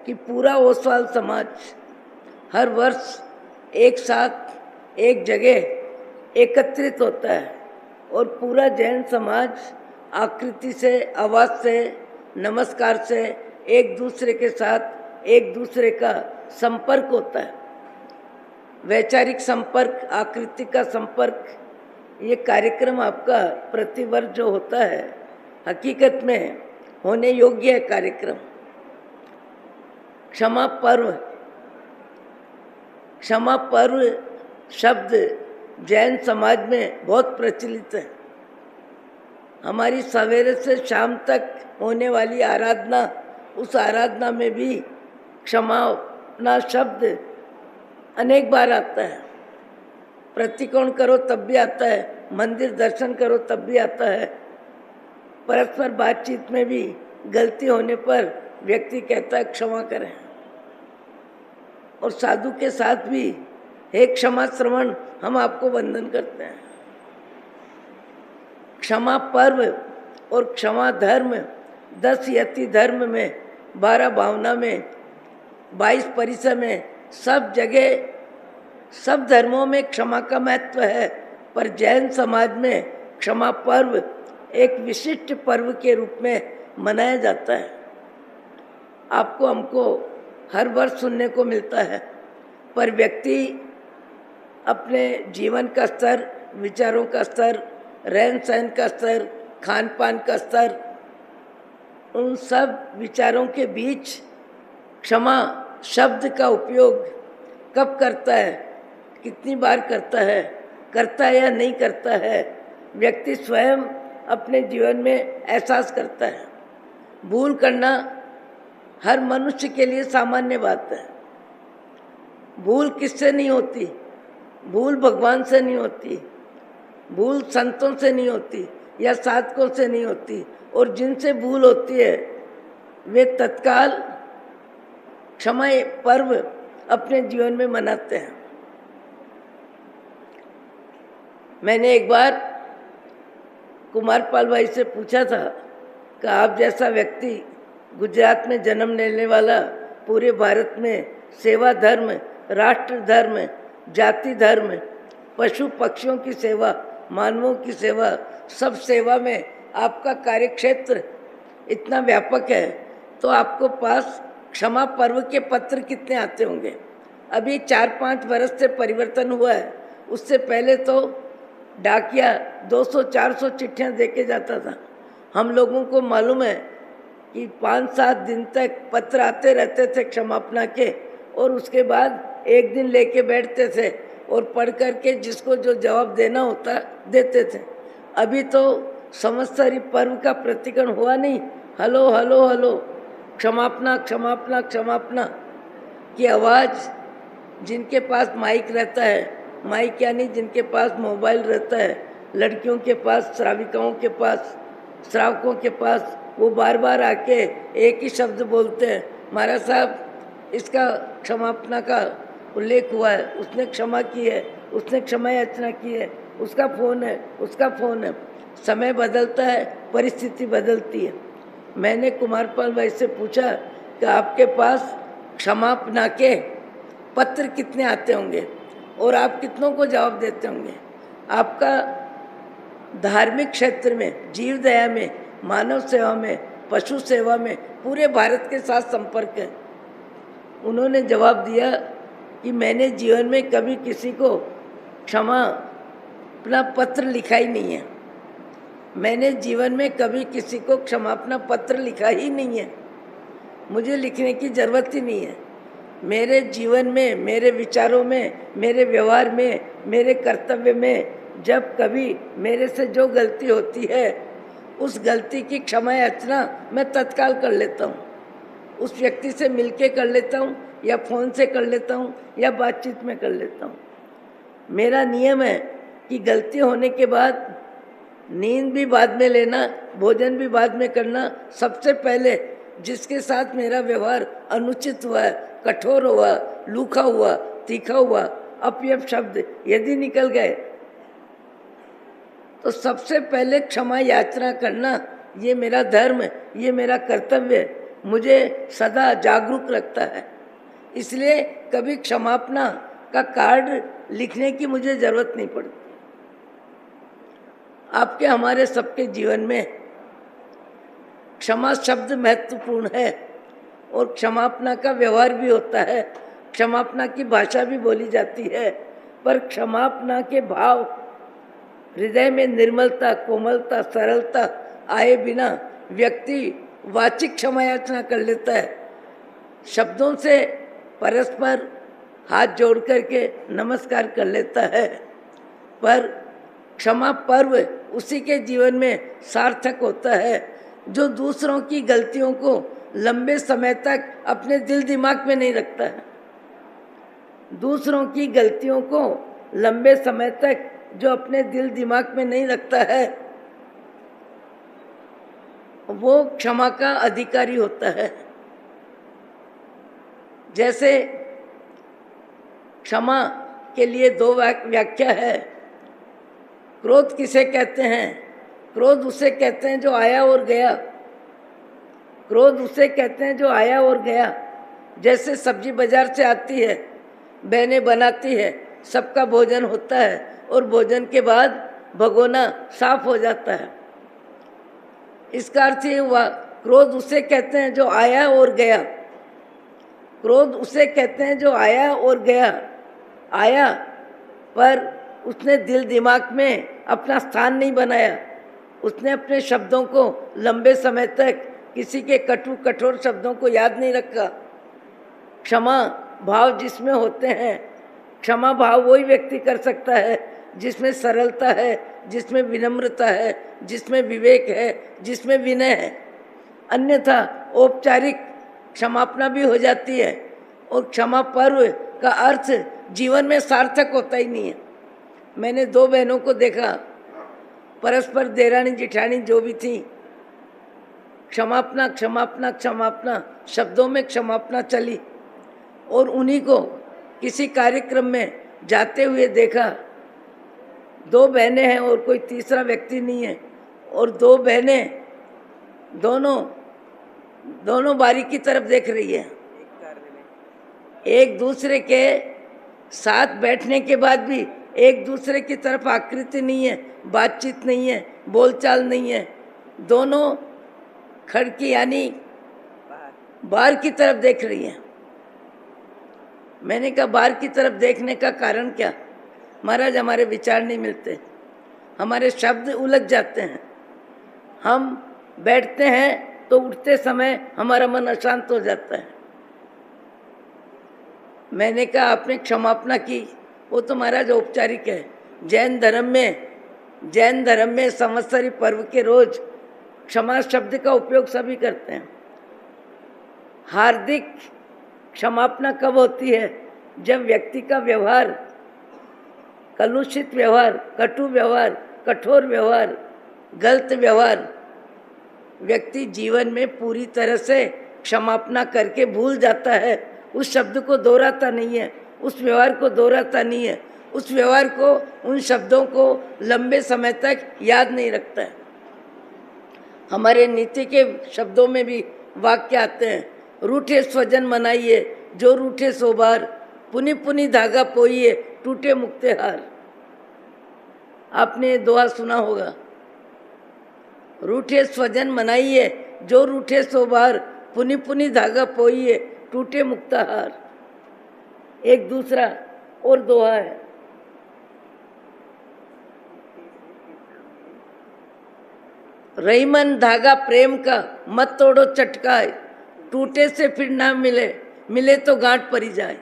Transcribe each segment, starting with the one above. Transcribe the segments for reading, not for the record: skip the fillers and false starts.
कि पूरा ओसवाल समाज हर वर्ष एक साथ एक जगह एकत्रित होता है और पूरा जैन समाज आकृति से, आवाज़ से, नमस्कार से एक दूसरे के साथ एक दूसरे का संपर्क होता है। वैचारिक संपर्क, आकृति का संपर्क, ये कार्यक्रम आपका प्रतिवर्ष जो होता है हकीकत में होने योग्य है कार्यक्रम। क्षमा पर्व, क्षमा पर्व शब्द जैन समाज में बहुत प्रचलित है। हमारी सवेरे से शाम तक होने वाली आराधना, उस आराधना में भी क्षमा शब्द अनेक बार आता है। प्रतिकोण करो तब भी आता है, मंदिर दर्शन करो तब भी आता है, परस्पर बातचीत में भी गलती होने पर व्यक्ति कहता है क्षमा करें। और साधु के साथ भी हे क्षमा श्रवण, हम आपको वंदन करते हैं। क्षमा पर्व और क्षमा धर्म 10 यति धर्म में, 12 भावना में, 22 परिसर में, सब जगह सब धर्मों में क्षमा का महत्व है। पर जैन समाज में क्षमा पर्व एक विशिष्ट पर्व के रूप में मनाया जाता है। आपको हमको हर वर्ष सुनने को मिलता है, पर व्यक्ति अपने जीवन का स्तर, विचारों का स्तर, रहन सहन का स्तर, खान पान का स्तर, उन सब विचारों के बीच क्षमा शब्द का उपयोग कब करता है, कितनी बार करता है या नहीं करता है, व्यक्ति स्वयं अपने जीवन में एहसास करता है। भूल करना हर मनुष्य के लिए सामान्य बात है। भूल किससे नहीं होती? भूल भगवान से नहीं होती, भूल संतों से नहीं होती या साधकों से नहीं होती, और जिनसे भूल होती है वे तत्काल क्षमा पर्व अपने जीवन में मनाते हैं। मैंने एक बार कुमारपाल भाई से पूछा था कि आप जैसा व्यक्ति गुजरात में जन्म लेने वाला, पूरे भारत में सेवा धर्म, राष्ट्र धर्म, जाति धर्म, पशु पक्षियों की सेवा, मानवों की सेवा, सब सेवा में आपका कार्यक्षेत्र इतना व्यापक है, तो आपको पास क्षमा पर्व के पत्र कितने आते होंगे? अभी 4-5 वर्ष से परिवर्तन हुआ है। उससे पहले तो डाकिया 200-400 चिट्ठियाँ दे के जाता था। हम लोगों को मालूम है कि 5-7 दिन तक पत्र आते रहते थे क्षमापना के, और उसके बाद एक दिन लेके बैठते थे और पढ़ करके जिसको जो जवाब देना होता देते थे। अभी तो संवत्सरी पर्व का प्रतिकरण हुआ नहीं, हलो हलो हलो, क्षमापना क्षमापना क्षमापना की आवाज़ जिनके पास माइक रहता है, माइक यानी जिनके पास मोबाइल रहता है, लड़कियों के पास, श्राविकाओं के पास, श्रावकों के पास, वो बार बार आके एक ही शब्द बोलते हैं, महाराज साहब इसका क्षमापना का उल्लेख हुआ है, उसने क्षमा की है, उसने क्षमा याचना की है, उसका फ़ोन है, उसका फ़ोन है। समय बदलता है, परिस्थिति बदलती है। मैंने कुमारपाल भाई से पूछा कि आपके पास क्षमापना के पत्र कितने आते होंगे और आप कितनों को जवाब देते होंगे? आपका धार्मिक क्षेत्र में, जीव दया में, मानव सेवा में, पशु सेवा में पूरे भारत के साथ संपर्क है। उन्होंने जवाब दिया कि मैंने जीवन में कभी किसी को क्षमा अपना पत्र लिखा ही नहीं है। मैंने जीवन में कभी किसी को क्षमापना पत्र लिखा ही नहीं है। मुझे लिखने की ज़रूरत ही नहीं है। मेरे जीवन में, मेरे विचारों में, मेरे व्यवहार में, मेरे कर्तव्य में जब कभी मेरे से जो गलती होती है, उस गलती की क्षमा याचना मैं तत्काल कर लेता हूँ। उस व्यक्ति से मिलके कर लेता हूँ या फ़ोन से कर लेता हूँ या बातचीत में कर लेता हूँ। मेरा नियम है कि गलती होने के बाद नींद भी बाद में लेना, भोजन भी बाद में करना। सबसे पहले जिसके साथ मेरा व्यवहार अनुचित हुआ है, कठोर हुआ, लूखा हुआ, तीखा हुआ, अपयप शब्द यदि निकल गए, तो सबसे पहले क्षमा याचना करना, ये मेरा धर्म, ये मेरा कर्तव्य, मुझे सदा जागरूक रखता है। इसलिए कभी क्षमापना का कार्ड लिखने की मुझे ज़रूरत नहीं पड़ती। आपके हमारे सबके जीवन में क्षमा शब्द महत्वपूर्ण है और क्षमापना का व्यवहार भी होता है, क्षमापना की भाषा भी बोली जाती है, पर क्षमापना के भाव हृदय में निर्मलता, कोमलता, सरलता आए बिना व्यक्ति वाचिक क्षमा याचना कर लेता है, शब्दों से परस्पर हाथ जोड़ करके नमस्कार कर लेता है, पर क्षमा पर्व उसी के जीवन में सार्थक होता है जो दूसरों की गलतियों को लंबे समय तक अपने दिल दिमाग में नहीं रखता है। दूसरों की गलतियों को लंबे समय तक जो अपने दिल दिमाग में नहीं रखता है, वो क्षमा का अधिकारी होता है। जैसे क्षमा के लिए दो व्याख्या है। क्रोध किसे कहते हैं? क्रोध उसे कहते हैं जो आया और गया। क्रोध उसे कहते हैं जो आया और गया। जैसे सब्जी बाजार से आती है, बहनें बनाती है, सबका भोजन होता है और भोजन के बाद भगोना साफ हो जाता है। इसका अर्थ ये हुआ, क्रोध उसे कहते हैं जो आया और गया। क्रोध उसे कहते हैं जो आया और गया। आया पर उसने दिल दिमाग में अपना स्थान नहीं बनाया, उसने अपने शब्दों को लंबे समय तक किसी के कटु कठोर शब्दों को याद नहीं रखा। क्षमा भाव जिसमें होते हैं, क्षमा भाव वही व्यक्ति कर सकता है जिसमें सरलता है, जिसमें विनम्रता है, जिसमें विवेक है, जिसमें विनय है। अन्यथा औपचारिक क्षमापना भी हो जाती है और क्षमा पर्व का अर्थ जीवन में सार्थक होता ही नहीं है। मैंने दो बहनों को देखा, परस्पर देरानी जिठानी जो भी थी, क्षमापना क्षमापना क्षमापना शब्दों में क्षमापना चली और उन्हीं को किसी कार्यक्रम में जाते हुए देखा। दो बहनें हैं और कोई तीसरा व्यक्ति नहीं है, और दो बहनें दोनों बारी की तरफ देख रही है। एक दूसरे के साथ बैठने के बाद भी एक दूसरे की तरफ आकृति नहीं है, बातचीत नहीं है, बोलचाल नहीं है। दोनों खिड़की यानी बाहर की तरफ देख रही है। मैंने कहा बाहर की तरफ देखने का कारण क्या? महाराज, हमारे विचार नहीं मिलते, हमारे शब्द उलझ जाते हैं। हम बैठते हैं तो उठते समय हमारा मन अशांत हो जाता है। मैंने कहा आपने क्षमापना की, वो तो महाराज औपचारिक है। जैन धर्म में संवत्सरी पर्व के रोज क्षमा शब्द का उपयोग सभी करते हैं। हार्दिक क्षमापना कब होती है? जब व्यक्ति का व्यवहार, कलुषित व्यवहार, कटु व्यवहार, कठोर व्यवहार, गलत व्यवहार व्यक्ति जीवन में पूरी तरह से क्षमापना करके भूल जाता है। उस शब्द को दोहराता नहीं है, उस व्यवहार को दोहराता नहीं है, उस व्यवहार को, उन शब्दों को लंबे समय तक याद नहीं रखता है। हमारे नीति के शब्दों में भी वाक्य आते हैं, रूठे स्वजन मनाइए जो रूठे सो बार, पुनि पुनि धागा पोइए टूटे मुक्ते हार। आपने दोहा सुना होगा, रूठे स्वजन मनाइए जो रूठे सो बार, पुनि पुनि धागा पोइए टूटे मुक्ता हार। एक दूसरा और दोहा है, रहीमन धागा प्रेम का मत तोड़ो चटकाए, टूटे से फिर ना मिले, मिले तो गांठ परी जाए।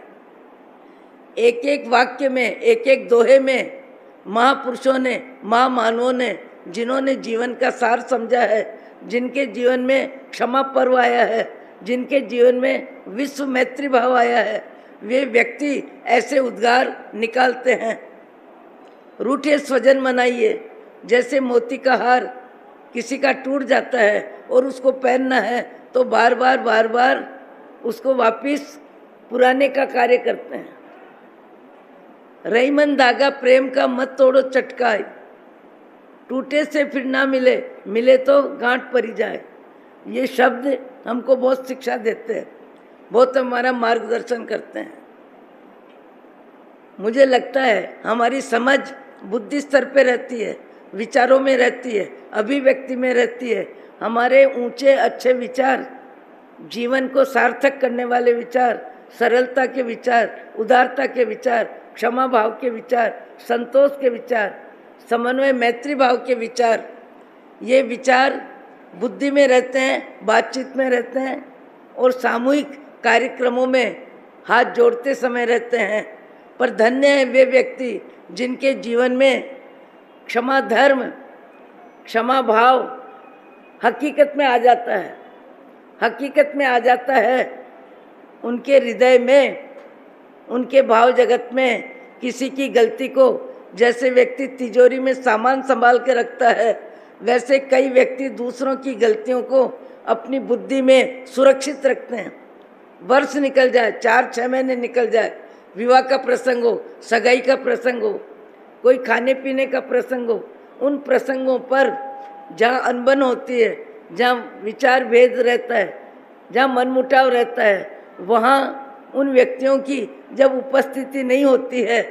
एक एक वाक्य में, एक एक दोहे में महापुरुषों ने, महामानवों ने, जिन्होंने जीवन का सार समझा है, जिनके जीवन में क्षमा पर्व आया है, जिनके जीवन में विश्व मैत्री भाव आया है, वे व्यक्ति ऐसे उद्गार निकालते हैं, रूठे स्वजन मनाइए। जैसे मोती का हार किसी का टूट जाता है और उसको पहनना है तो बार बार उसको वापिस पुराने का कार्य करते हैं। रहीमन धागा प्रेम का मत तोड़ो चटकाए, टूटे से फिर ना मिले, मिले तो गांठ परी जाए। ये शब्द हमको बहुत शिक्षा देते हैं, बहुत हमारा मार्गदर्शन करते हैं। मुझे लगता है हमारी समझ बुद्धि स्तर पे रहती है, विचारों में रहती है, अभिव्यक्ति में रहती है। हमारे ऊंचे अच्छे विचार, जीवन को सार्थक करने वाले विचार, सरलता के विचार, उदारता के विचार, क्षमा भाव के विचार, संतोष के विचार, समन्वय मैत्री भाव के विचार, ये विचार बुद्धि में रहते हैं, बातचीत में रहते हैं और सामूहिक कार्यक्रमों में हाथ जोड़ते समय रहते हैं। पर धन्य है वे व्यक्ति जिनके जीवन में क्षमा धर्म, क्षमा भाव हकीकत में आ जाता है, हकीकत में आ जाता है। उनके हृदय में, उनके भाव जगत में किसी की गलती को, जैसे व्यक्ति तिजोरी में सामान संभाल के रखता है, वैसे कई व्यक्ति दूसरों की गलतियों को अपनी बुद्धि में सुरक्षित रखते हैं। वर्ष निकल जाए, 4-6 महीने निकल जाए, विवाह का प्रसंग हो, सगाई का प्रसंग हो, कोई खाने पीने का प्रसंग हो, उन प्रसंगों पर जहाँ अनबन होती है, जहाँ विचार भेद रहता है, जहाँ मनमुटाव रहता है, वहाँ उन व्यक्तियों की जब उपस्थिति नहीं होती है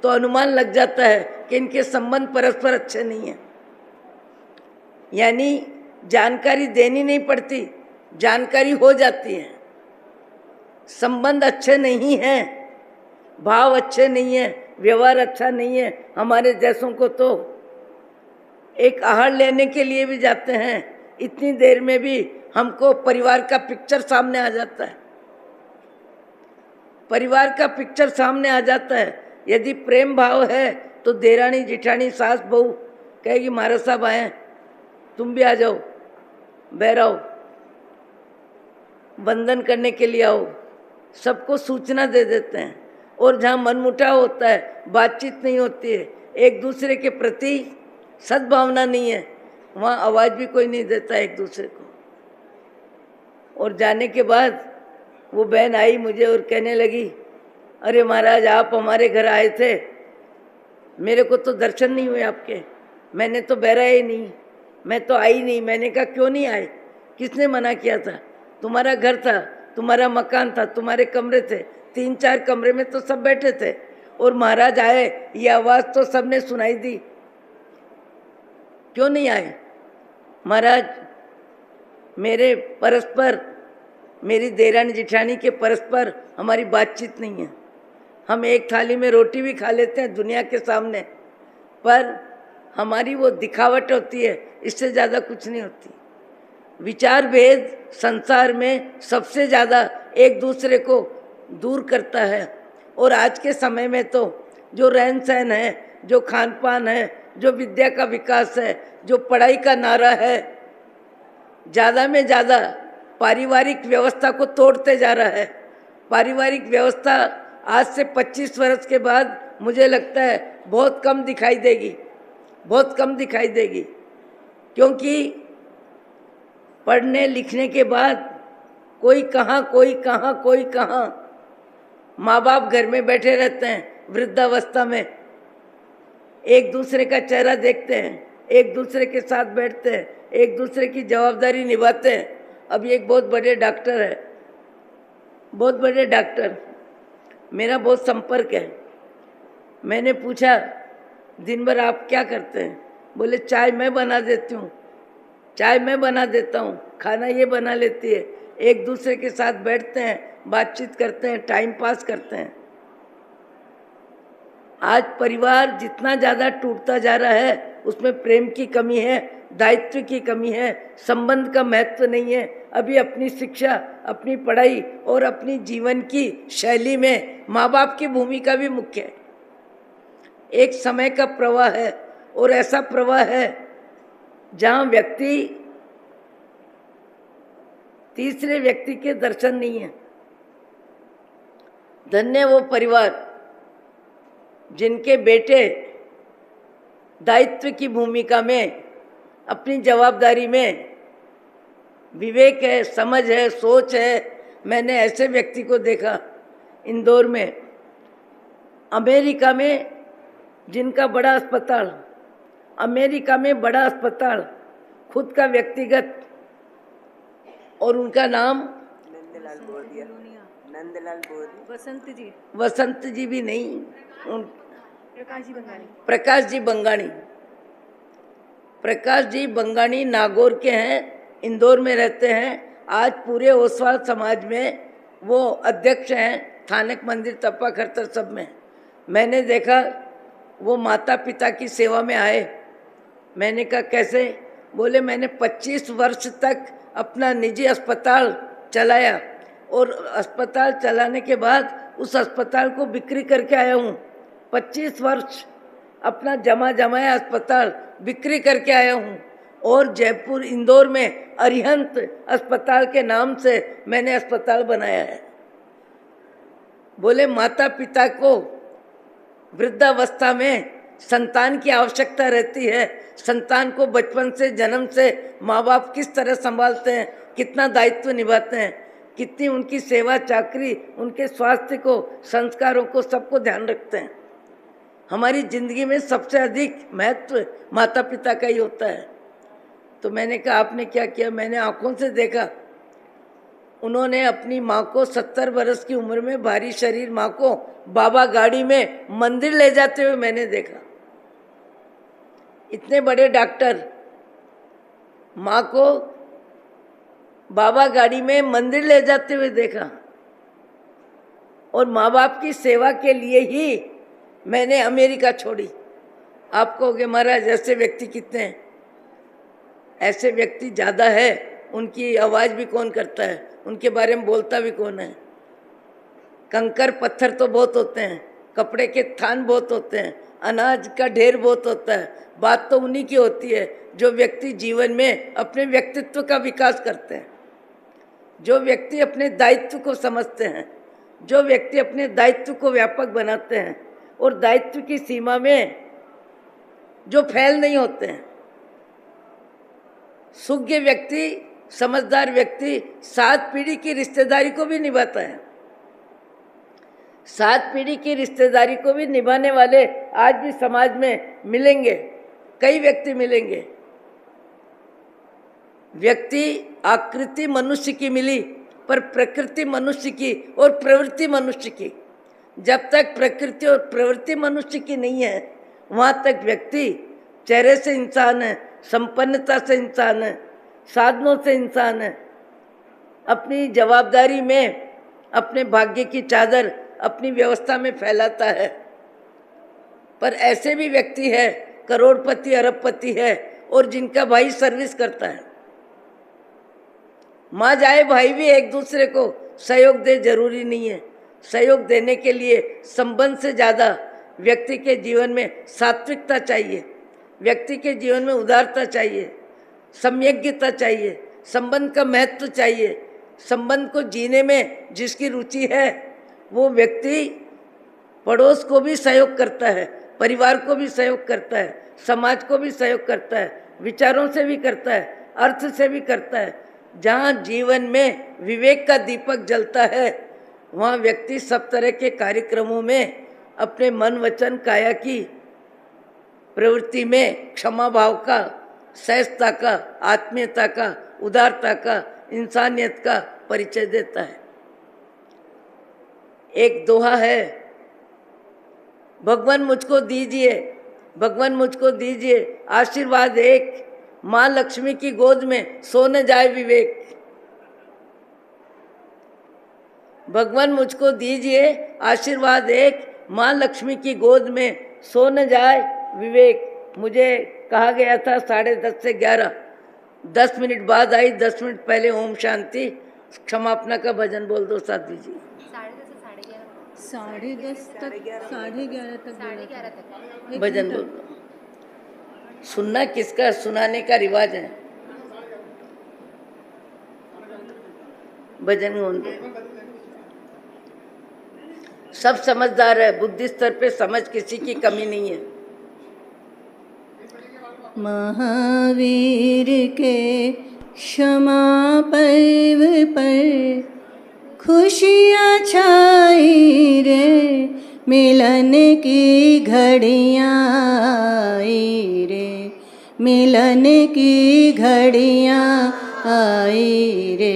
तो अनुमान लग जाता है कि इनके संबंध परस्पर अच्छे नहीं हैं। यानी जानकारी देनी नहीं पड़ती, जानकारी हो जाती है। संबंध अच्छे नहीं हैं, भाव अच्छे नहीं है, व्यवहार अच्छा नहीं है। हमारे जैसों को तो एक आहार लेने के लिए भी जाते हैं, इतनी देर में भी हमको परिवार का पिक्चर सामने आ जाता है, परिवार का पिक्चर सामने आ जाता है। यदि प्रेम भाव है तो देरानी जिठानी सास बहू कहेगी महाराज साहब आए, तुम भी आ जाओ, बैराओ, बंधन करने के लिए आओ, सबको सूचना दे देते हैं। और जहाँ मनमुटाव होता है, बातचीत नहीं होती है, एक दूसरे के प्रति सद्भावना नहीं है, वहाँ आवाज़ भी कोई नहीं देता एक दूसरे को। और जाने के बाद वो बहन आई मुझे और कहने लगी, अरे महाराज आप हमारे घर आए थे, मेरे को तो दर्शन नहीं हुए आपके, मैंने तो बहरा ही नहीं, मैं तो आई नहीं। मैंने कहा क्यों नहीं आए, किसने मना किया था? तुम्हारा घर था, तुम्हारा मकान था, तुम्हारे कमरे थे, 3-4 कमरे में तो सब बैठे थे और महाराज आए, ये आवाज़ तो सबने सुनाई दी, क्यों नहीं आए? महाराज मेरे परस्पर, मेरी देरानी जिठानी के परस्पर हमारी बातचीत नहीं है। हम एक थाली में रोटी भी खा लेते हैं दुनिया के सामने, पर हमारी वो दिखावट होती है, इससे ज़्यादा कुछ नहीं होती। विचार भेद संसार में सबसे ज़्यादा एक दूसरे को दूर करता है। और आज के समय में तो जो रहन सहन है, जो खान पान है, जो विद्या का विकास है, जो पढ़ाई का नारा है, ज़्यादा में ज़्यादा पारिवारिक व्यवस्था को तोड़ते जा रहा है। पारिवारिक व्यवस्था आज से 25 वर्ष के बाद मुझे लगता है बहुत कम दिखाई देगी, बहुत कम दिखाई देगी। क्योंकि पढ़ने लिखने के बाद कोई कहाँ, कोई कहाँ, कोई कहाँ, माँ बाप घर में बैठे रहते हैं वृद्धावस्था में, एक दूसरे का चेहरा देखते हैं, एक दूसरे के साथ बैठते हैं, एक दूसरे की जवाबदारी निभाते हैं। अभी एक बहुत बड़े डॉक्टर है, बहुत बड़े डॉक्टर, मेरा बहुत संपर्क है। मैंने पूछा दिन भर आप क्या करते हैं? बोले चाय मैं बना देती हूँ, चाय मैं बना देता हूँ, खाना ये बना लेती है। एक दूसरे के साथ बैठते हैं, बातचीत करते हैं, टाइम पास करते हैं। आज परिवार जितना ज़्यादा टूटता जा रहा है उसमें प्रेम की कमी है, दायित्व की कमी है, संबंध का महत्व नहीं है। अभी अपनी शिक्षा, अपनी पढ़ाई और अपनी जीवन की शैली में माँ बाप की भूमिका भी मुख्य है। एक समय का प्रवाह है और ऐसा प्रवाह है जहाँ व्यक्ति तीसरे व्यक्ति के दर्शन नहीं है। धन्य वो परिवार जिनके बेटे दायित्व की भूमिका में, अपनी जवाबदारी में विवेक है, समझ है, सोच है। मैंने ऐसे व्यक्ति को देखा इंदौर में, अमेरिका में जिनका बड़ा अस्पताल, अमेरिका में बड़ा अस्पताल, खुद का व्यक्तिगत और उनका नाम नंदलाल बोधिया, नंदलाल बोधी, वसंत जी भी नहीं, प्रकाश जी बंगानी। प्रकाश जी बंगानी नागौर के हैं, इंदौर में रहते हैं। आज पूरे ओसवाल समाज में वो अध्यक्ष हैं, थानक मंदिर तप्पा खरतर सब में। मैंने देखा वो माता पिता की सेवा में आए। मैंने कहा कैसे? बोले मैंने 25 वर्ष तक अपना निजी अस्पताल चलाया और अस्पताल चलाने के बाद उस अस्पताल को बिक्री करके आया हूँ। 25 वर्ष अपना जमाया अस्पताल बिक्री करके आया हूँ और जयपुर इंदौर में अरिहंत अस्पताल के नाम से मैंने अस्पताल बनाया है। बोले माता पिता को वृद्धावस्था में संतान की आवश्यकता रहती है। संतान को बचपन से, जन्म से माँ बाप किस तरह संभालते हैं, कितना दायित्व निभाते हैं, कितनी उनकी सेवा चाकरी, उनके स्वास्थ्य को, संस्कारों को, सबको ध्यान रखते हैं। हमारी जिंदगी में सबसे अधिक महत्व माता पिता का ही होता है। तो मैंने कहा आपने क्या किया? मैंने आंखों से देखा। उन्होंने अपनी माँ को 70 वर्ष की उम्र में, भारी शरीर माँ को बाबा गाड़ी में मंदिर ले जाते हुए मैंने देखा। इतने बड़े डॉक्टर माँ को बाबा गाड़ी में मंदिर ले जाते हुए देखा। और माँ बाप की सेवा के लिए ही मैंने अमेरिका छोड़ी। आप कहोगे महाराज ऐसे व्यक्ति कितने हैं? ऐसे व्यक्ति ज़्यादा है। उनकी आवाज़ भी कौन करता है, उनके बारे में बोलता भी कौन है? कंकर पत्थर तो बहुत होते हैं, कपड़े के थान बहुत होते हैं, अनाज का ढेर बहुत होता है। बात तो उन्हीं की होती है जो व्यक्ति जीवन में अपने व्यक्तित्व का विकास करते हैं, जो व्यक्ति अपने दायित्व को समझते हैं, जो व्यक्ति अपने दायित्व को व्यापक बनाते हैं और दायित्व की सीमा में जो फैल नहीं होते हैं। सुज्ञ व्यक्ति, समझदार व्यक्ति 7 पीढ़ी की रिश्तेदारी को भी निभाता है। 7 पीढ़ी की रिश्तेदारी को भी निभाने वाले आज भी समाज में मिलेंगे, कई व्यक्ति मिलेंगे। व्यक्ति आकृति मनुष्य की मिली, पर प्रकृति मनुष्य की और प्रवृत्ति मनुष्य की। जब तक प्रकृति और प्रवृत्ति मनुष्य की नहीं है, वहाँ तक व्यक्ति चेहरे से इंसान है, संपन्नता से इंसान है, साधनों से इंसान है। अपनी जवाबदारी में अपने भाग्य की चादर अपनी व्यवस्था में फैलाता है। पर ऐसे भी व्यक्ति है, करोड़पति अरबपति है और जिनका भाई सर्विस करता है। माँ जाए भाई भी एक दूसरे को सहयोग दे, जरूरी नहीं है। सहयोग देने के लिए संबंध से ज़्यादा व्यक्ति के जीवन में सात्विकता चाहिए, व्यक्ति के जीवन में उदारता चाहिए, सम्यज्ञता चाहिए, संबंध का महत्व चाहिए। संबंध को जीने में जिसकी रुचि है वो व्यक्ति पड़ोस को भी सहयोग करता है, परिवार को भी सहयोग करता है, समाज को भी सहयोग करता है, विचारों से भी करता है, अर्थ से भी करता है। जहाँ जीवन में विवेक का दीपक जलता है वहाँ व्यक्ति सब तरह के कार्यक्रमों में अपने मन वचन काया की प्रवृत्ति में क्षमा भाव का, सहजता का, आत्मीयता का, उदारता का, इंसानियत का परिचय देता है। एक दोहा है, भगवान मुझको दीजिए, भगवान मुझको दीजिए आशीर्वाद एक, माँ लक्ष्मी की गोद में सो न जाए विवेक। भगवान मुझको दीजिए आशीर्वाद एक, माँ लक्ष्मी की गोद में सो न जाए विवेक। मुझे कहा गया था 10:30 से 11, 10 मिनट बाद आई, 10 मिनट पहले ओम शांति क्षमापना का भजन बोल दो साथ दीजिए। 10:30 तक 11:30 तक भजन बोल दो। सुनना किसका, सुनाने का रिवाज है। भजन बोल दो। सब समझदार है, बुद्धि स्तर पे समझ किसी की कमी नहीं है। महावीर के क्षमा पर्व पर खुशियाँ छाई रे, मिलन की घड़ियाँ आई रे, मिलन की घड़ियाँ आई रे।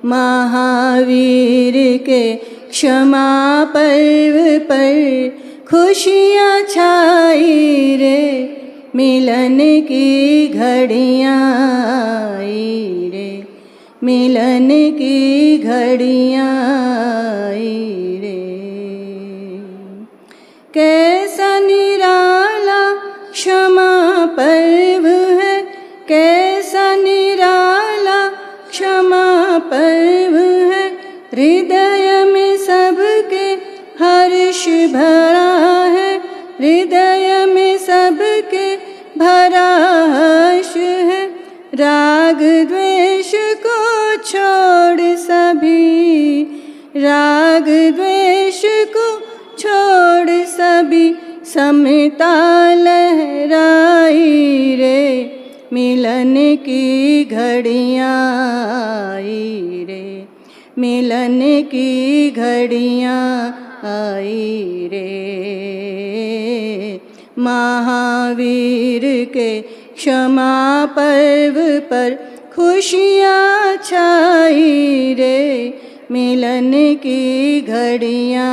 महावीर के क्षमा पर्व पर खुशियाँ छाई रे, मिलन की घड़ियाँ आई रे, मिलन की घड़ियाँ आई रे। कैसा निराला क्षमा पर्व है, कैसा निराला क्षमा पर्व है, हृदय में सबके हर्ष भरा है, हृदय में सबके भरा हर्ष है। राग द्वेष को छोड़ सभी, राग द्वेष को छोड़ सभी, समता लहराई रे, मिलन की घड़ियाँ आई रे, मिलन की घड़ियाँ आई रे। महावीर के क्षमा पर्व पर खुशियाँ छाई रे, मिलन की घड़ियाँ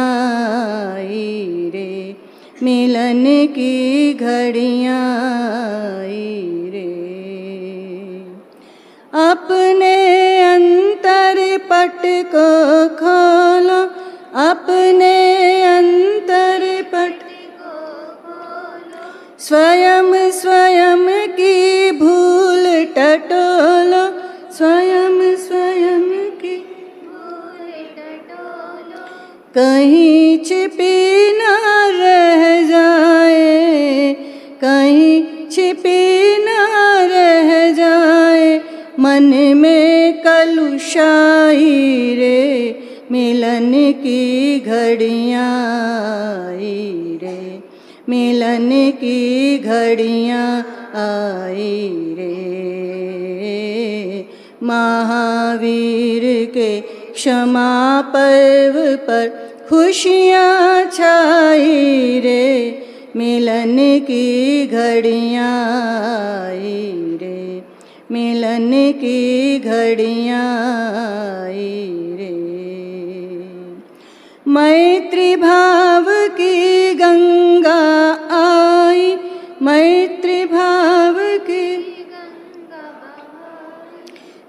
आई रे, मिलन की घड़ियाँ आई रे। अपने अंतर पट को खोलो, अपने अंतर पट स्वयं स्वयं की भूल टटोलो, स्वयं स्वयं की भूल टटोलो। कहीं छिपी न रह जाए, कहीं छिपी न रह जाए, मन में कलुषाई रे, मिलन की घड़ियाँ आई रे, मिलन की घड़ियाँ आई रे। महावीर के क्षमा पर्व पर खुशियाँ छाई रे, मिलन की घड़ियाँ आई रे, मिलन की घड़ियाँ आई रे। मैत्री भाव की गंगा आई, मैत्री भाव की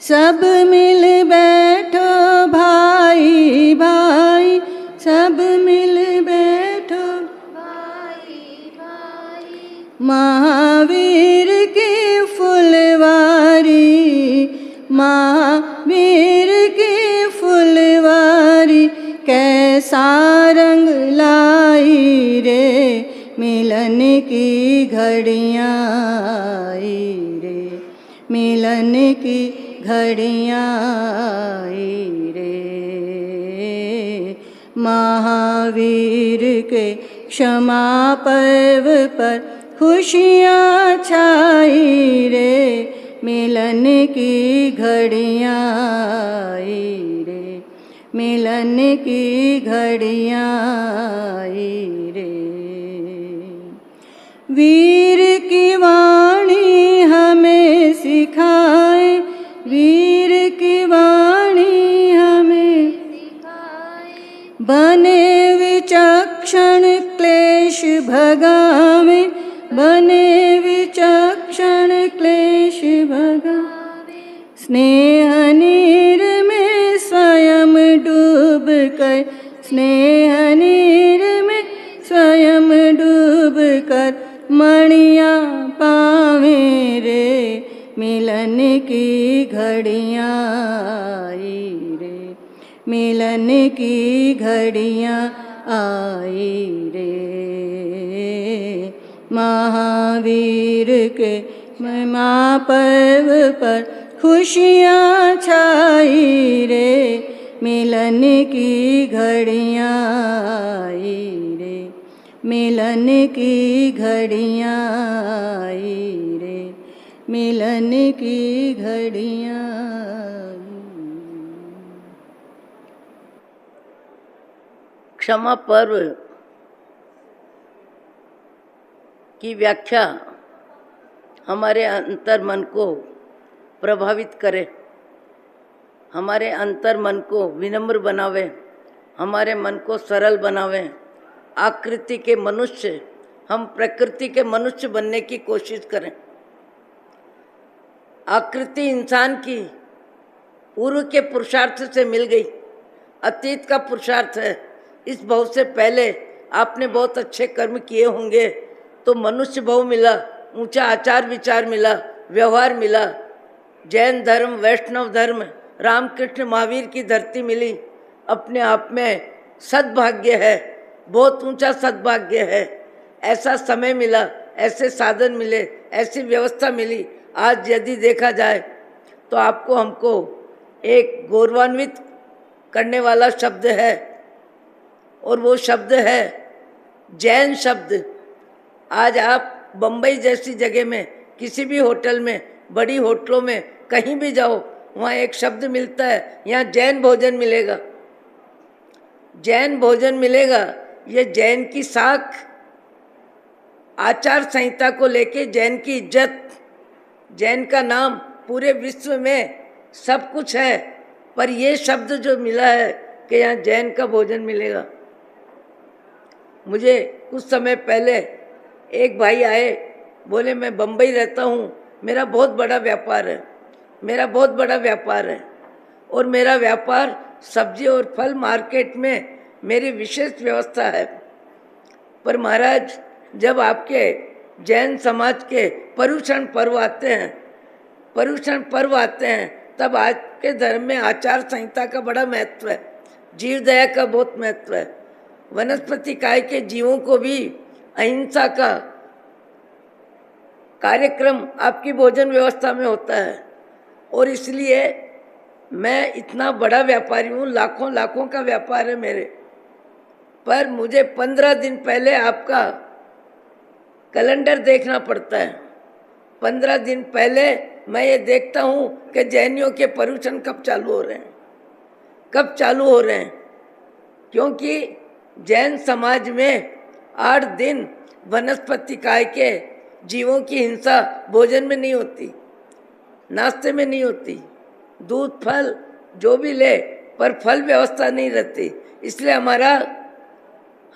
सब मिल बैठो भाई भाई, सब मिल बैठो भाई भाई। महावीर की फुलवारी, महावीर की फुलवारी, कैसा रंग लाई रे, मिलन की घड़ियाँ आई रे, मिलन की घड़ियाँ आई रे। महावीर के क्षमा पर्व पर खुशियाँ छाई रे, मिलन की घड़ियाँ आई रे, मिलन की घड़ियाँ आई रे। वीर की वाणी हमें सिखाए, वीर की वाणी हमें सिखाए, बने विचक्षण क्लेश भगावे, बने विचक्षण क्लेश भगावे। स्नेह नीर में स्वयं डूब कर, स्नेह नीर में स्वयं डूब कर, मणियाँ पावे रे, मिलन की घड़ियाँ आई रे, मिलन की घड़ियाँ आई रे। महावीर के महिमा पर्व पर खुशियाँ छाई रे, मिलन की घड़ियाँ आई रे, मिलन की घड़ियाँ आई रे, मिलन की घड़ियाँ। क्षमा पर्व की व्याख्या हमारे अंतर मन को प्रभावित करे, हमारे अंतर मन को विनम्र बनावे, हमारे मन को सरल बनावे। आकृति के मनुष्य, हम प्रकृति के मनुष्य बनने की कोशिश करें। आकृति इंसान की पूर्व के पुरुषार्थ से मिल गई, अतीत का पुरुषार्थ है। इस भव से पहले आपने बहुत अच्छे कर्म किए होंगे तो मनुष्य भव मिला, ऊंचा आचार विचार मिला, व्यवहार मिला। जैन धर्म, वैष्णव धर्म, रामकृष्ण महावीर की धरती मिली। अपने आप में सद्भाग्य है, बहुत ऊंचा सद्भाग्य है। ऐसा समय मिला, ऐसे साधन मिले, ऐसी व्यवस्था मिली। आज यदि देखा जाए तो आपको हमको एक गौरवान्वित करने वाला शब्द है, और वो शब्द है जैन शब्द। आज आप बम्बई जैसी जगह में, किसी भी होटल में, बड़ी होटलों में कहीं भी जाओ, वहाँ एक शब्द मिलता है, यहाँ जैन भोजन मिलेगा। जैन भोजन मिलेगा। ये जैन की साख, आचार संहिता को लेके जैन की इज्जत, जैन का नाम पूरे विश्व में सब कुछ है। पर ये शब्द जो मिला है कि यहाँ जैन का भोजन मिलेगा। मुझे कुछ समय पहले एक भाई आए, बोले मैं बम्बई रहता हूँ, मेरा बहुत बड़ा व्यापार है, मेरा बहुत बड़ा व्यापार है, और मेरा व्यापार सब्जी और फल मार्केट में मेरी विशेष व्यवस्था है। पर महाराज, जब आपके जैन समाज के पर्युषण पर्व आते हैं, पर्युषण पर्व आते हैं, तब आज के धर्म में आचार संहिता का बड़ा महत्व है, जीव दया का बहुत महत्व है। वनस्पति काय के जीवों को भी अहिंसा का कार्यक्रम आपकी भोजन व्यवस्था में होता है। और इसलिए मैं इतना बड़ा व्यापारी हूँ, लाखों लाखों का व्यापार है मेरे, पर मुझे 15 दिन पहले आपका कैलेंडर देखना पड़ता है। 15 दिन पहले मैं ये देखता हूँ कि जैनियों के पर्युषण कब चालू हो रहे हैं, कब चालू हो रहे हैं। क्योंकि जैन समाज में 8 दिन वनस्पति काय के जीवों की हिंसा भोजन में नहीं होती, नाश्ते में नहीं होती। दूध फल जो भी ले, पर फल व्यवस्था नहीं रहती। इसलिए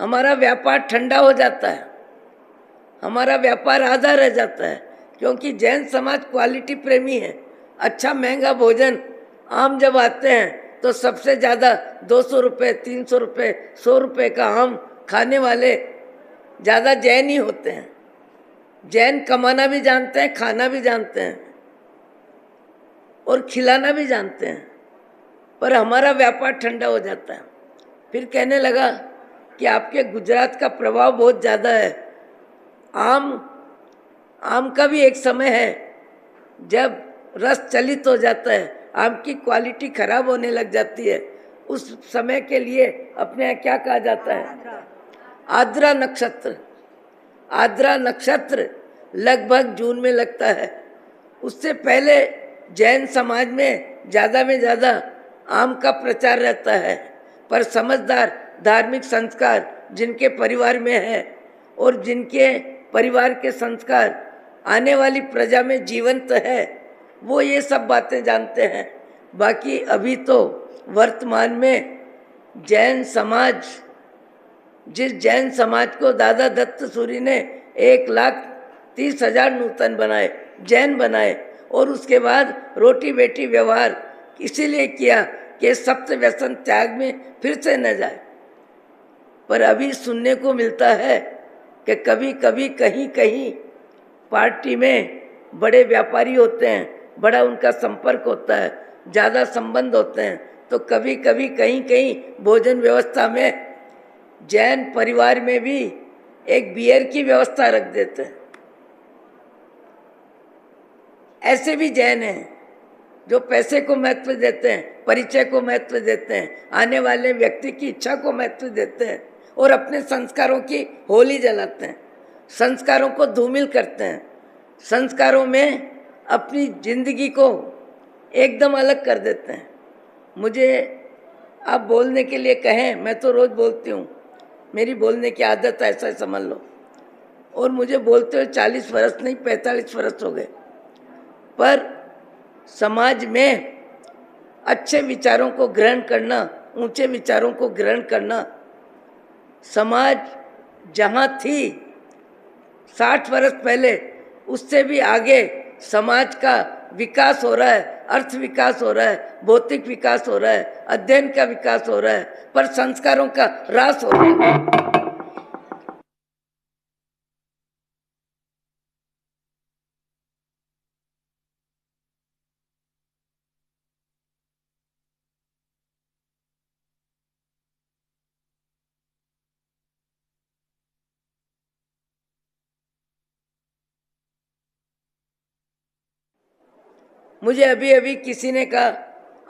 हमारा व्यापार ठंडा हो जाता है, हमारा व्यापार आधा रह जाता है। क्योंकि जैन समाज क्वालिटी प्रेमी है। अच्छा महंगा भोजन आम जब आते हैं तो सबसे ज़्यादा 200 रुपये, 300 रुपये, 100 रुपये का आम खाने वाले ज़्यादा जैन ही होते हैं। जैन कमाना भी जानते हैं, खाना भी जानते हैं और खिलाना भी जानते हैं। पर हमारा व्यापार ठंडा हो जाता है। फिर कहने लगा कि आपके गुजरात का प्रभाव बहुत ज़्यादा है। आम का भी एक समय है जब रस चलित हो जाता है, आम की क्वालिटी खराब होने लग जाती है। उस समय के लिए अपने यहाँ क्या कहा जाता है? आद्रा नक्षत्र। आद्रा नक्षत्र लगभग जून में लगता है। उससे पहले जैन समाज में ज़्यादा आम का प्रचार रहता है। पर समझदार धार्मिक संस्कार जिनके परिवार में है और जिनके परिवार के संस्कार आने वाली प्रजा में जीवंत है, वो ये सब बातें जानते हैं। बाकी अभी तो वर्तमान में जैन समाज, जिस जैन समाज को दादा दत्त सूरी ने 1,30,000 नूतन बनाए, जैन बनाए, और उसके बाद रोटी बेटी व्यवहार इसीलिए किया कि सप्त व्यसन त्याग में फिर से न जाए। पर अभी सुनने को मिलता है कि कभी कभी कहीं पार्टी में बड़े व्यापारी होते हैं, बड़ा उनका संपर्क होता है, ज़्यादा संबंध होते हैं, तो कभी कहीं भोजन व्यवस्था में जैन परिवार में भी एक बियर की व्यवस्था रख देते हैं। ऐसे भी जैन हैं जो पैसे को महत्व देते हैं, परिचय को महत्व देते हैं, आने वाले व्यक्ति की इच्छा को महत्व देते हैं और अपने संस्कारों की होली जलाते हैं, संस्कारों को धूमिल करते हैं, संस्कारों में अपनी जिंदगी को एकदम अलग कर देते हैं। मुझे आप बोलने के लिए कहें, मैं तो रोज़ बोलती हूँ, मेरी बोलने की आदत है, ऐसा समझ लो। और मुझे बोलते हुए 40 वर्ष नहीं 45 वर्ष हो गए। पर समाज में अच्छे विचारों को ग्रहण करना, ऊंचे विचारों को ग्रहण करना। समाज जहाँ थी 60 वर्ष पहले, उससे भी आगे समाज का विकास हो रहा है, अर्थ विकास हो रहा है, भौतिक विकास हो रहा है, अध्ययन का विकास हो रहा है, पर संस्कारों का ह्रास हो रहा है। मुझे अभी अभी किसी ने कहा,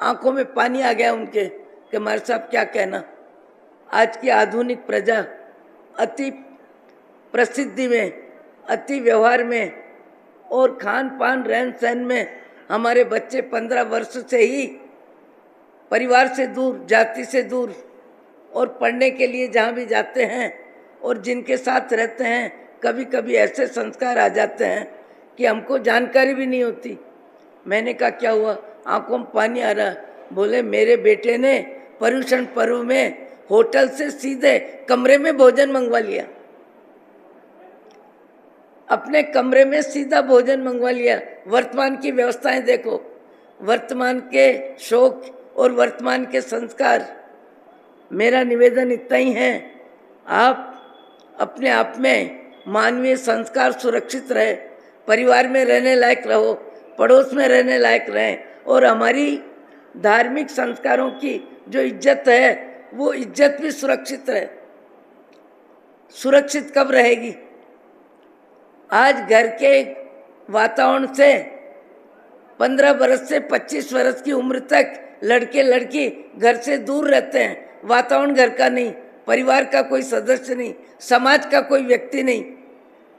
आंखों में पानी आ गया उनके, कि हमारे साहब क्या कहना, आज की आधुनिक प्रजा अति प्रसिद्धि में, अति व्यवहार में और खान पान रहन सहन में हमारे बच्चे 15 वर्ष से ही परिवार से दूर, जाति से दूर, और पढ़ने के लिए जहाँ भी जाते हैं और जिनके साथ रहते हैं, कभी कभी ऐसे संस्कार आ जाते हैं कि हमको जानकारी भी नहीं होती। मैंने कहा क्या हुआ, आंखों में पानी आ रहा। बोले मेरे बेटे ने पर्युषण पर्व में होटल से सीधे कमरे में भोजन मंगवा लिया, अपने कमरे में सीधा भोजन मंगवा लिया। वर्तमान की व्यवस्थाएं देखो, वर्तमान के शौक और वर्तमान के संस्कार। मेरा निवेदन इतना ही है, आप अपने आप में मानवीय संस्कार सुरक्षित रहे, परिवार में रहने लायक रहो, पड़ोस में रहने लायक रहें, और हमारी धार्मिक संस्कारों की जो इज्जत है वो इज्जत भी सुरक्षित रहे। सुरक्षित कब रहेगी? आज घर के वातावरण से 15 वर्ष से 25 वर्ष की उम्र तक लड़के लड़की घर से दूर रहते हैं। वातावरण घर का नहीं, परिवार का कोई सदस्य नहीं, समाज का कोई व्यक्ति नहीं।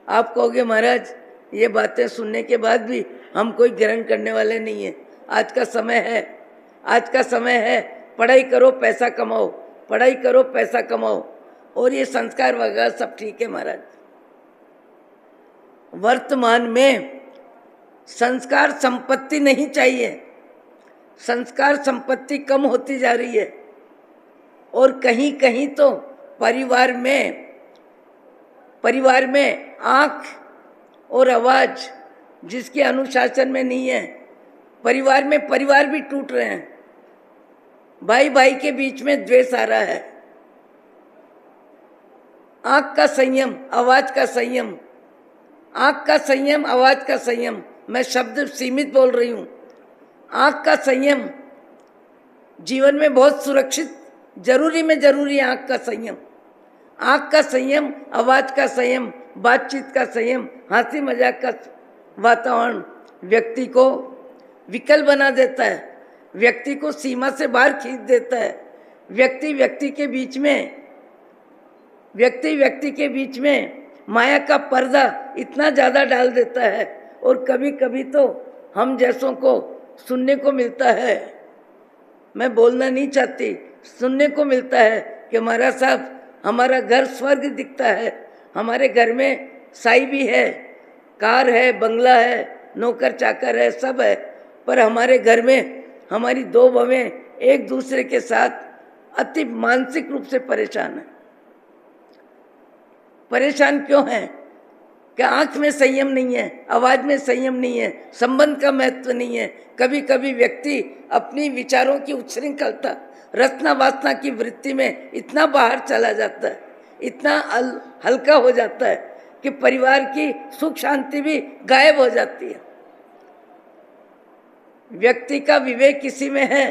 आप कहोगे महाराज ये बातें सुनने के बाद भी हम कोई ग्रहण करने वाले नहीं हैं। आज का समय है, आज का समय है, पढ़ाई करो पैसा कमाओ, पढ़ाई करो पैसा कमाओ, और ये संस्कार वगैरह सब ठीक है महाराज। वर्तमान में संस्कार संपत्ति नहीं चाहिए, संस्कार संपत्ति कम होती जा रही है, और कहीं कहीं तो परिवार में आँख और आवाज जिसके अनुशासन में नहीं है, परिवार में परिवार भी टूट रहे हैं, भाई भाई के बीच में द्वेष आ रहा है। आँख का संयम, आवाज का संयम, आँख का संयम, आवाज का संयम, मैं शब्द सीमित बोल रही हूँ। आँख का संयम जीवन में बहुत सुरक्षित, जरूरी में जरूरी है आँख का संयम। आँख का संयम, आवाज का संयम, बातचीत का संयम, हंसी मजाक का वातावरण व्यक्ति को विकल बना देता है, व्यक्ति को सीमा से बाहर खींच देता है। व्यक्ति व्यक्ति के बीच में माया का पर्दा इतना ज़्यादा डाल देता है, और कभी कभी तो हम जैसों को सुनने को मिलता है, मैं बोलना नहीं चाहती, सुनने को मिलता है कि महाराज साहब हमारा घर स्वर्ग दिखता है, हमारे घर में साई भी है, कार है, बंगला है, नौकर चाकर है, सब है, पर हमारे घर में हमारी 2 बहनें एक दूसरे के साथ अति मानसिक रूप से परेशान है। परेशान क्यों है? कि आँख में संयम नहीं है, आवाज में संयम नहीं है, संबंध का महत्व नहीं है। कभी कभी व्यक्ति अपनी विचारों की उच्छृंखलता, रचना वासना की वृत्ति में इतना बाहर चला जाता है, इतना हल्का हो जाता है कि परिवार की सुख शांति भी गायब हो जाती है। व्यक्ति का विवेक किसी में है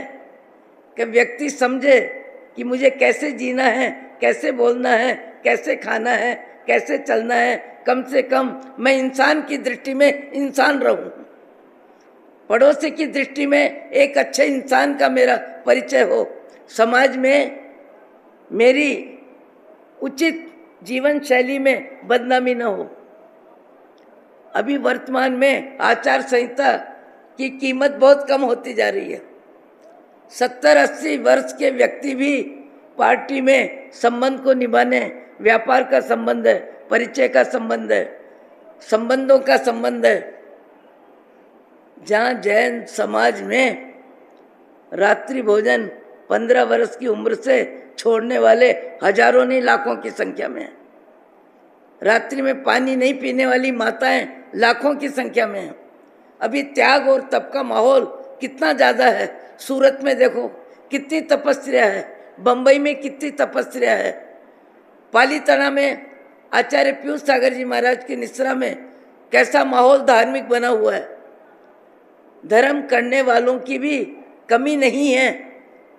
कि व्यक्ति समझे कि मुझे कैसे जीना है, कैसे बोलना है, कैसे खाना है, कैसे चलना है, कम से कम मैं इंसान की दृष्टि में इंसान रहूं, पड़ोसी की दृष्टि में एक अच्छे इंसान का मेरा परिचय हो, समाज में मेरी उचित जीवन शैली में बदनामी न हो। अभी वर्तमान में आचार संहिता की कीमत बहुत कम होती जा रही है। 70-80 वर्ष के व्यक्ति भी पार्टी में संबंध को निभाने, व्यापार का संबंध है, परिचय का संबंध है, संबंधों का संबंध है, जहाँ जैन समाज में रात्रि भोजन 15 वर्ष की उम्र से छोड़ने वाले हजारों नहीं लाखों की संख्या में हैं। रात्रि में पानी नहीं पीने वाली माताएं लाखों की संख्या में हैं। अभी त्याग और तप का माहौल कितना ज़्यादा है। सूरत में देखो कितनी तपस्या है, बम्बई में कितनी तपस्या है, पालीताना में आचार्य पीयूष सागर जी महाराज की निश्रा में कैसा माहौल धार्मिक बना हुआ है। धर्म करने वालों की भी कमी नहीं है,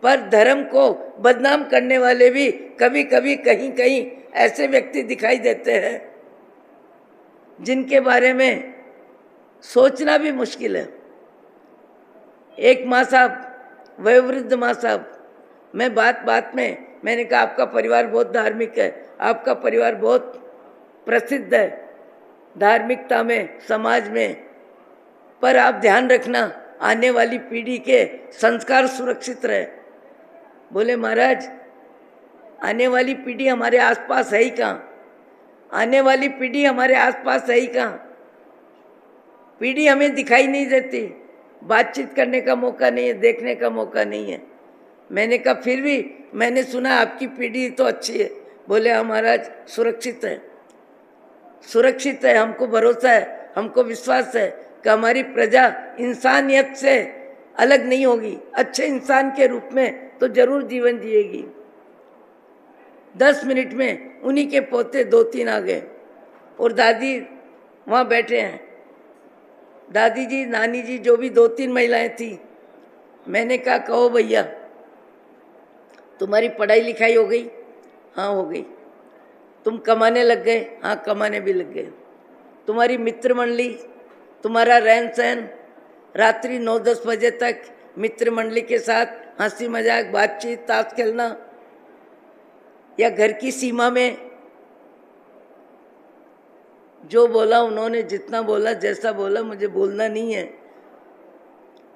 पर धर्म को बदनाम करने वाले भी कभी कभी कहीं कहीं ऐसे व्यक्ति दिखाई देते हैं जिनके बारे में सोचना भी मुश्किल है। एक माँ साहब, वयोवृद्ध माँ साहब, मैं बात में मैंने कहा आपका परिवार बहुत धार्मिक है, आपका परिवार बहुत प्रसिद्ध है धार्मिकता में, समाज में, पर आप ध्यान रखना आने वाली पीढ़ी के संस्कार सुरक्षित रहे। बोले महाराज आने वाली पीढ़ी हमारे आसपास है ही कहाँ, आने वाली पीढ़ी हमारे आसपास है ही कहाँ, पीढ़ी हमें दिखाई नहीं देती, बातचीत करने का मौका नहीं है, देखने का मौका नहीं है। मैंने कहा फिर भी मैंने सुना आपकी पीढ़ी तो अच्छी है। बोले हाँ महाराज सुरक्षित है, सुरक्षित है, हमको भरोसा है, हमको विश्वास है कि हमारी प्रजा इंसानियत से अलग नहीं होगी, अच्छे इंसान के रूप में तो जरूर जीवन जिएगी। 10 मिनट में उन्हीं के पोते 2-3 आ गए और दादी वहाँ बैठे हैं। दादी जी, नानी जी, जो भी 2-3 महिलाएं थी। मैंने कहा कहो भैया तुम्हारी पढ़ाई लिखाई हो गई? हाँ हो गई। तुम कमाने लग गए? हाँ कमाने भी लग गए। तुम्हारी मित्र मंडली, तुम्हारा रहन सहन, रात्रि 9-10 बजे तक मित्र मंडली के साथ हंसी मजाक, बातचीत, ताश खेलना, या घर की सीमा में जो बोला उन्होंने, जितना बोला, जैसा बोला, मुझे बोलना नहीं है,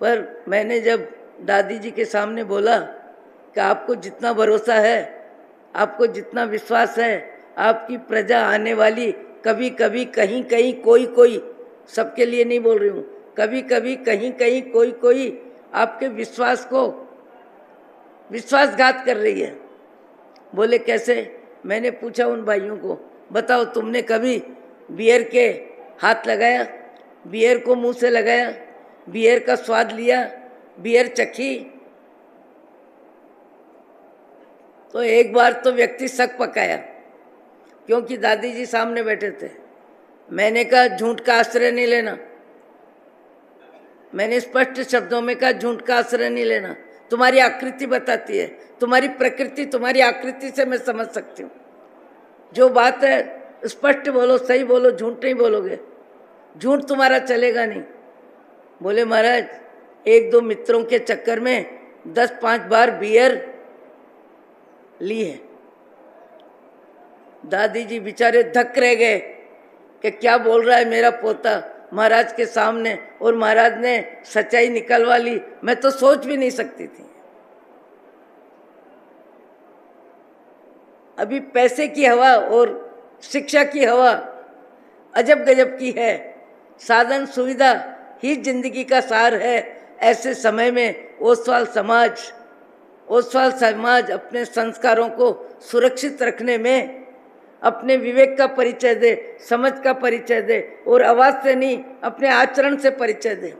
पर मैंने जब दादी जी के सामने बोला कि आपको जितना भरोसा है, आपको जितना विश्वास है, आपकी प्रजा आने वाली कभी कभी कहीं कहीं कोई, सबके लिए नहीं बोल रही हूँ, कभी कभी कहीं कहीं कोई आपके विश्वास को विश्वासघात कर रही है। बोले कैसे? मैंने पूछा उन भाइयों को, बताओ तुमने कभी बियर के हाथ लगाया, बियर को मुंह से लगाया, बियर का स्वाद लिया, बियर चखी? तो एक बार तो व्यक्ति शक पकाया, क्योंकि दादी जी सामने बैठे थे। मैंने कहा झूठ का आश्रय नहीं लेना, मैंने स्पष्ट शब्दों में कहा झूठ का आश्रय नहीं लेना। तुम्हारी आकृति बताती है, तुम्हारी प्रकृति, तुम्हारी आकृति से मैं समझ सकती हूँ। जो बात है स्पष्ट बोलो, सही बोलो, झूठ नहीं बोलोगे, झूठ तुम्हारा चलेगा नहीं। बोले महाराज 1-2 मित्रों के चक्कर में 10-5 बार बियर ली है। दादी जी बेचारे धक रह गए कि क्या बोल रहा है मेरा पोता महाराज के सामने, और महाराज ने सच्चाई निकलवा ली। मैं तो सोच भी नहीं सकती थी। अभी पैसे की हवा और शिक्षा की हवा अजब गजब की है। साधन सुविधा ही जिंदगी का सार है। ऐसे समय में ओसवाल समाज अपने संस्कारों को सुरक्षित रखने में अपने विवेक का परिचय दे, समझ का परिचय दे, और आवाज़ से नहीं अपने आचरण से परिचय दे।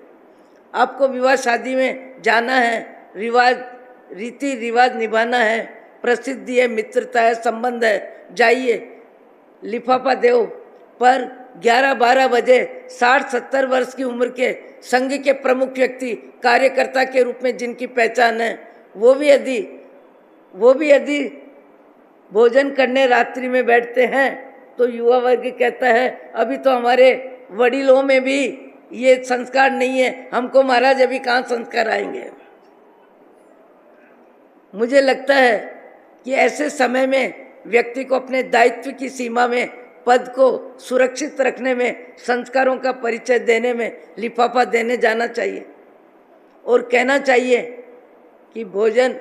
आपको विवाह शादी में जाना है, रिवाज रीति रिवाज निभाना है, प्रसिद्धि है, मित्रता है, संबंध है, जाइए, लिफाफा दो। पर 11-12 बजे 60-70 वर्ष की उम्र के संघ के प्रमुख व्यक्ति, कार्यकर्ता के रूप में जिनकी पहचान है, वो भी यदि भोजन करने रात्रि में बैठते हैं तो युवा वर्ग कहता है अभी तो हमारे वडीलों में भी ये संस्कार नहीं है, हमको महाराज अभी कहाँ संस्कार आएंगे। मुझे लगता है कि ऐसे समय में व्यक्ति को अपने दायित्व की सीमा में, पद को सुरक्षित रखने में, संस्कारों का परिचय देने में लिफाफा देने जाना चाहिए और कहना चाहिए कि भोजन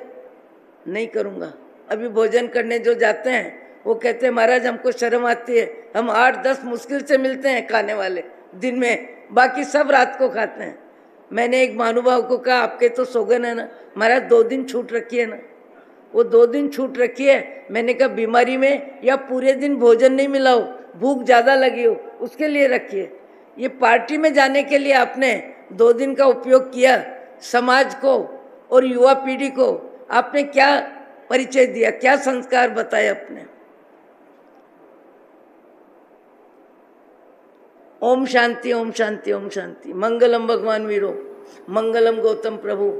नहीं करूँगा। अभी भोजन करने जो जाते हैं वो कहते हैं महाराज हमको शर्म आती है, हम 8-10 मुश्किल से मिलते हैं खाने वाले दिन में, बाकी सब रात को खाते हैं। मैंने एक महानुभाव को कहा आपके तो सोगन है ना महाराज 2 दिन छूट रखी है ना, वो 2 दिन छूट रखी है। मैंने कहा बीमारी में या पूरे दिन भोजन नहीं मिला हो, भूख ज़्यादा लगी हो, उसके लिए रखिए। ये पार्टी में जाने के लिए आपने 2 दिन का उपयोग किया, समाज को और युवा पीढ़ी को आपने क्या परिचय दिया, क्या संस्कार बताए अपने। ओम शांति ओम शांति ओम शांति। मंगलम भगवान वीरो, मंगलम गौतम प्रभु।